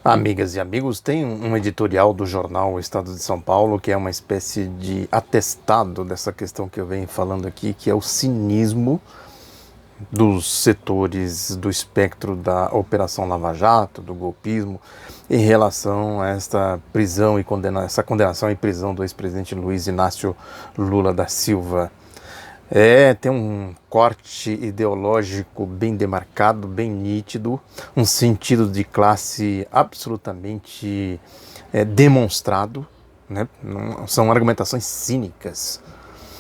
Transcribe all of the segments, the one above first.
Amigas e amigos, tem um editorial do jornal O Estado de São Paulo que é uma espécie de atestado dessa questão que eu venho falando aqui, que é o cinismo dos setores do espectro da Operação Lava Jato, do golpismo, em relação a esta prisão e essa condenação e prisão do ex-presidente Luiz Inácio Lula da Silva. Tem um corte ideológico bem demarcado, bem nítido, um sentido de classe absolutamente demonstrado, né? São argumentações cínicas,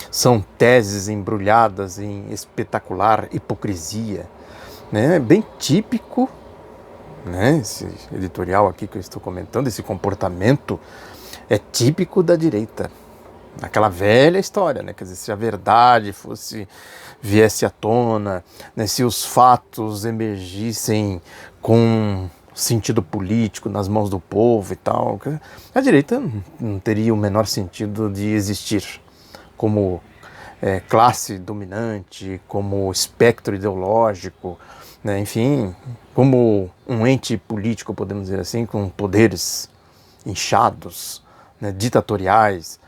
são teses embrulhadas em espetacular hipocrisia, né? Bem típico, né? Esse editorial aqui que eu estou comentando, esse comportamento é típico da direita. Aquela velha história, né? Quer dizer, se a verdade viesse à tona, né? Se os fatos emergissem com sentido político nas mãos do povo e tal, a direita não teria o menor sentido de existir como classe dominante, como espectro ideológico, né? Enfim, como um ente político, podemos dizer assim, com poderes inchados, né? Ditatoriais,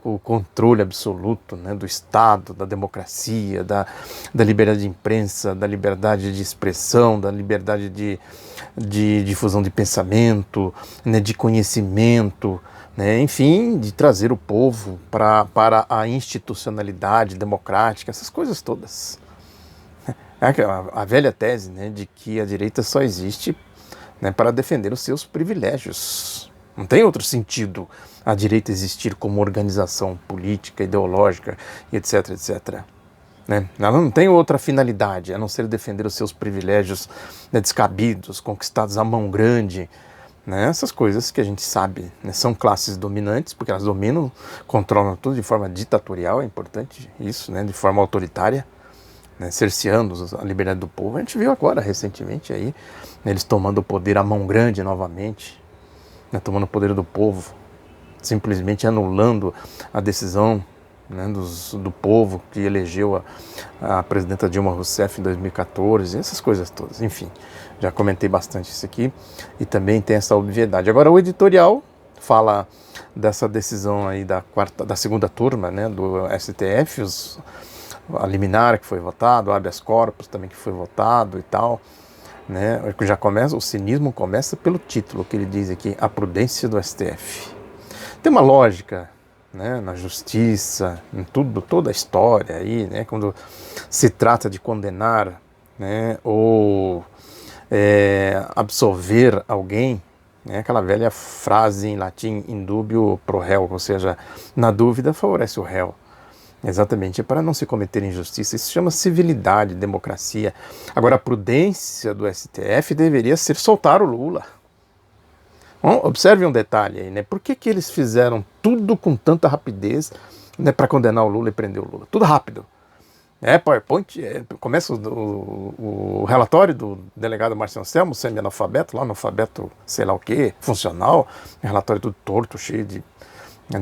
o controle absoluto, né, do Estado, da democracia, da liberdade de imprensa, da liberdade de expressão, da liberdade de difusão de pensamento, né, de conhecimento, né, enfim, de trazer o povo para a institucionalidade democrática, essas coisas todas. A velha tese, né, de que a direita só existe, né, para defender os seus privilégios. Não tem outro sentido a direita existir como organização política, ideológica, etc, etc. Né? Ela não tem outra finalidade a não ser defender os seus privilégios, né, descabidos, conquistados à mão grande. Né? Essas coisas que a gente sabe, né, são classes dominantes, porque elas dominam, controlam tudo de forma ditatorial, é importante isso, né, de forma autoritária, né, cerceando a liberdade do povo. A gente viu agora, recentemente, aí, né, eles tomando o poder à mão grande novamente, né, tomando o poder do povo, simplesmente anulando a decisão, né, do povo que elegeu a presidenta Dilma Rousseff em 2014, essas coisas todas. Enfim, já comentei bastante isso aqui e também tem essa obviedade. Agora, o editorial fala dessa decisão aí da segunda turma, né, do STF, a liminar que foi votado, o habeas corpus também que foi votado e tal. Né, já começa, o cinismo começa pelo título que ele diz aqui, a prudência do STF. Tem uma lógica, né, na justiça, em tudo, toda a história aí, né, quando se trata de condenar, né, ou absolver alguém, né, aquela velha frase em latim, in dubio pro réu, ou seja, na dúvida favorece o réu. Exatamente, é para não se cometer injustiça. Isso se chama civilidade, democracia. Agora, a prudência do STF deveria ser soltar o Lula. Bom, observe um detalhe aí, né? Por que eles fizeram tudo com tanta rapidez, né, para condenar o Lula e prender o Lula? Tudo rápido. PowerPoint, começa o relatório do delegado Marcio Anselmo, semi-analfabeto, lá analfabeto sei lá o que, funcional, relatório tudo torto, cheio de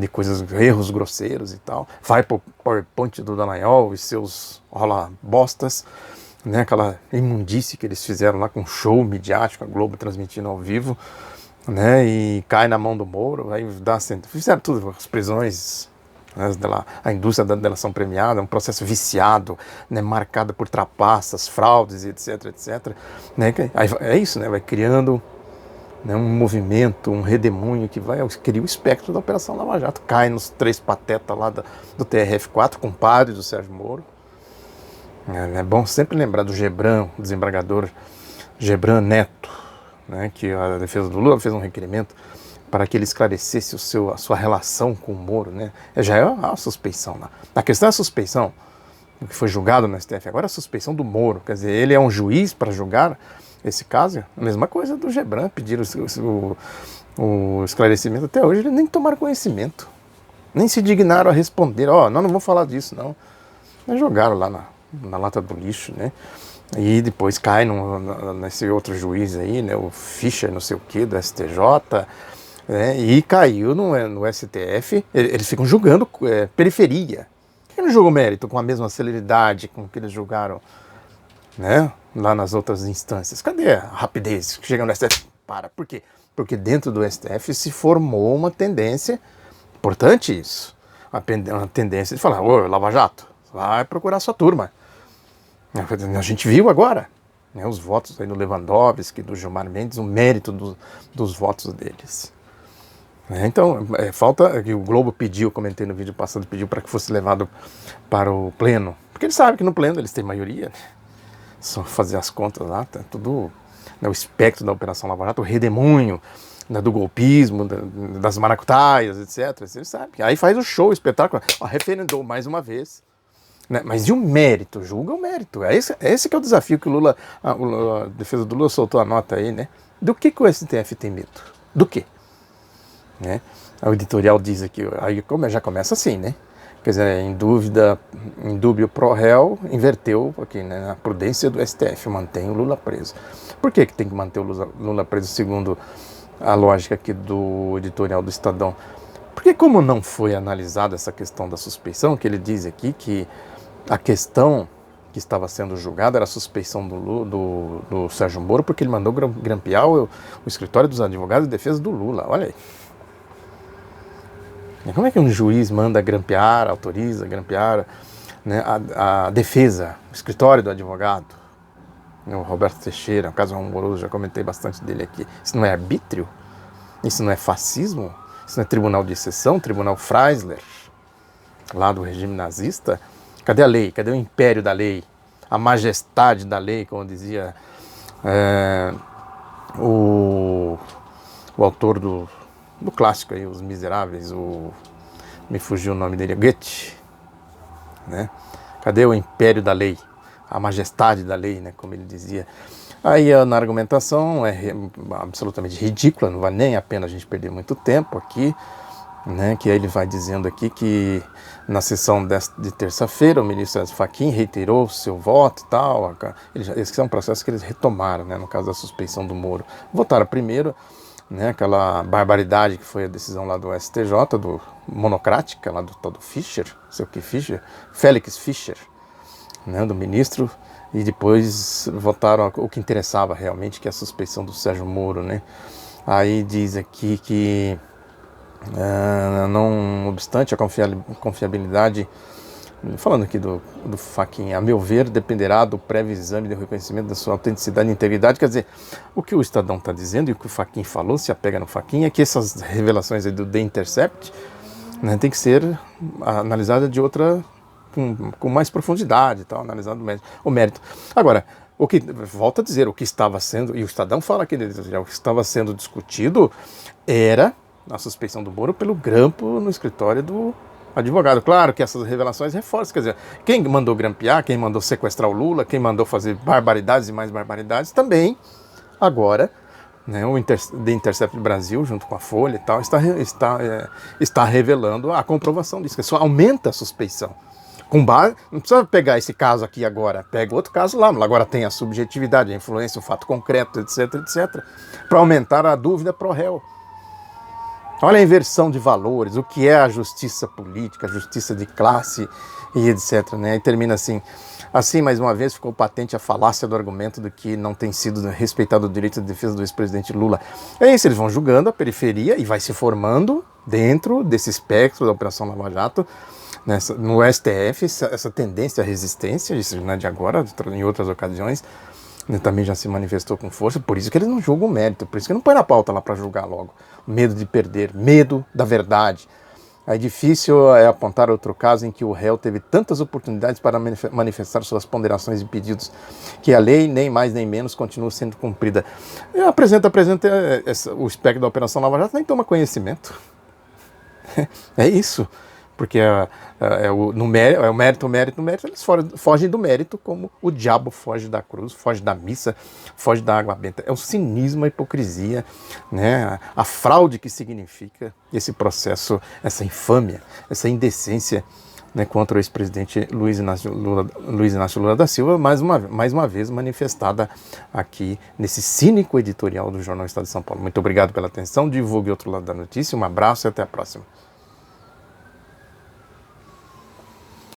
coisas, erros grosseiros e tal. Vai pro PowerPoint do Dallagnol e seus rola bostas, né, aquela imundície que eles fizeram lá com show midiático, a Globo transmitindo ao vivo, né, e cai na mão do Moro, aí fizeram tudo, as prisões, né, a indústria da delação premiada, um processo viciado, né, marcado por trapaças, fraudes, etc, etc. Né, aí é isso, né, vai criando, né, um movimento, um redemoinho que cria o espectro da Operação Lava Jato, cai nos três patetas lá do TRF4, compadres do Sérgio Moro. É bom sempre lembrar do Gebran, o desembargador Gebran Neto, né, que a defesa do Lula fez um requerimento para que ele esclarecesse a sua relação com o Moro. Né? Já é a suspeição lá. A questão é a suspeição, o que foi julgado no STF, agora é a suspeição do Moro. Quer dizer, ele é um juiz para julgar esse caso? A mesma coisa do Gebran, pediram o esclarecimento. Até hoje eles nem tomaram conhecimento, nem se dignaram a responder. Nós não vamos falar disso, não. Mas jogaram lá na lata do lixo, né? E depois cai nesse outro juiz aí, né, o Fischer, não sei o que, do STJ, né, e caiu no STF. Eles ficam julgando periferia. Por que não julgam mérito com a mesma celeridade com que eles julgaram, né, lá nas outras instâncias? Cadê a rapidez? Chega no STF, para. Por quê? Porque dentro do STF se formou uma tendência, importante isso, uma tendência de falar, ô, Lava Jato, vai procurar sua turma. A gente viu agora, né, os votos aí do Lewandowski, do Gilmar Mendes, o mérito dos votos deles. Então, falta que o Globo pediu, comentei no vídeo passado, pediu para que fosse levado para o Pleno, porque ele sabe que no Pleno eles têm maioria, né? Só fazer as contas lá, tá tudo, né, o espectro da Operação Lava Jato, o redemoinho, né, do golpismo, das maracutaias, etc. Você sabe. Aí faz o show, o espetáculo, referendou mais uma vez. Né? Mas e o mérito? Julga o mérito. Esse que é o desafio que o Lula, a defesa do Lula soltou a nota aí, né? Do que o STF tem medo? Do quê? Né? O editorial diz aqui, aí já começa assim, né? Quer dizer, em dúbio pro réu, inverteu aqui, né? A prudência do STF, mantém o Lula preso. Por que tem que manter o Lula preso, segundo a lógica aqui do editorial do Estadão? Porque como não foi analisada essa questão da suspeição, que ele diz aqui que a questão que estava sendo julgada era a suspeição do Sérgio Moro, porque ele mandou grampear o escritório dos advogados de defesa do Lula. Olha aí. Como é que um juiz manda grampear, autoriza grampear, né, a defesa, o escritório do advogado? O Roberto Teixeira, um caso amoroso, já comentei bastante dele aqui. Isso não é arbítrio? Isso não é fascismo? Isso não é tribunal de exceção, tribunal Freisler, lá do regime nazista? Cadê a lei? Cadê o império da lei? A majestade da lei, como dizia o autor do clássico aí, Os Miseráveis, me fugiu o nome dele, Goethe, né? Cadê o império da lei? A majestade da lei, né? Como ele dizia. Aí na argumentação é absolutamente ridícula, não vale nem a pena a gente perder muito tempo aqui, né? Que aí ele vai dizendo aqui que na sessão de terça-feira o ministro Fachin reiterou o seu voto e tal. Esse é um processo que eles retomaram, né? No caso da suspeição do Moro. Votaram primeiro, né, aquela barbaridade que foi a decisão lá do STJ, monocrática, lá do tal do Fischer, sei o que Fischer, Félix Fischer, né, do ministro, e depois votaram o que interessava realmente, que é a suspeição do Sérgio Moro, né. Aí diz aqui que, não obstante a confiabilidade, falando aqui do Fachin, a meu ver, dependerá do prévio exame de reconhecimento da sua autenticidade e integridade. Quer dizer, o que o Estadão está dizendo e o que o Fachin falou, se apega no Fachin, é que essas revelações aí do The Intercept, né, tem que ser analisadas de outra, com mais profundidade, tal, analisado o mérito. Agora, volto a dizer, o que estava sendo, e o Estadão fala aqui, o que estava sendo discutido era a suspeição do Moro pelo grampo no escritório do advogado. Claro que essas revelações reforçam, quer dizer, quem mandou grampear, quem mandou sequestrar o Lula, quem mandou fazer barbaridades e mais barbaridades, também agora, né, o The Intercept Brasil, junto com a Folha e tal, está revelando a comprovação disso, que só aumenta a suspeição. Com base, não precisa pegar esse caso aqui agora, pega outro caso lá, agora tem a subjetividade, a influência, o fato concreto, etc, etc, para aumentar a dúvida pro réu. Olha a inversão de valores, o que é a justiça política, a justiça de classe e etc. Né? E termina assim. Assim, mais uma vez, ficou patente a falácia do argumento de que não tem sido respeitado o direito de defesa do ex-presidente Lula. É isso, eles vão julgando a periferia e vai se formando dentro desse espectro da Operação Lava Jato, no STF, essa tendência à resistência, isso não é de agora, em outras ocasiões, também já se manifestou com força, por isso que eles não julgam o mérito, por isso que não põe na pauta lá para julgar logo. Medo de perder, medo da verdade. É difícil apontar outro caso em que o réu teve tantas oportunidades para manifestar suas ponderações e pedidos, que a lei, nem mais nem menos, continua sendo cumprida. Apresenta o espectro da Operação Lava Jato, nem toma conhecimento. É isso. Porque o mérito, eles fogem do mérito como o diabo foge da cruz, foge da missa, foge da água benta. É o cinismo, a hipocrisia, né? A fraude que significa esse processo, essa infâmia, essa indecência, né, contra o ex-presidente Luiz Inácio Lula da Silva, mais uma vez manifestada aqui nesse cínico editorial do Jornal Estado de São Paulo. Muito obrigado pela atenção, divulgue outro lado da notícia, um abraço e até a próxima.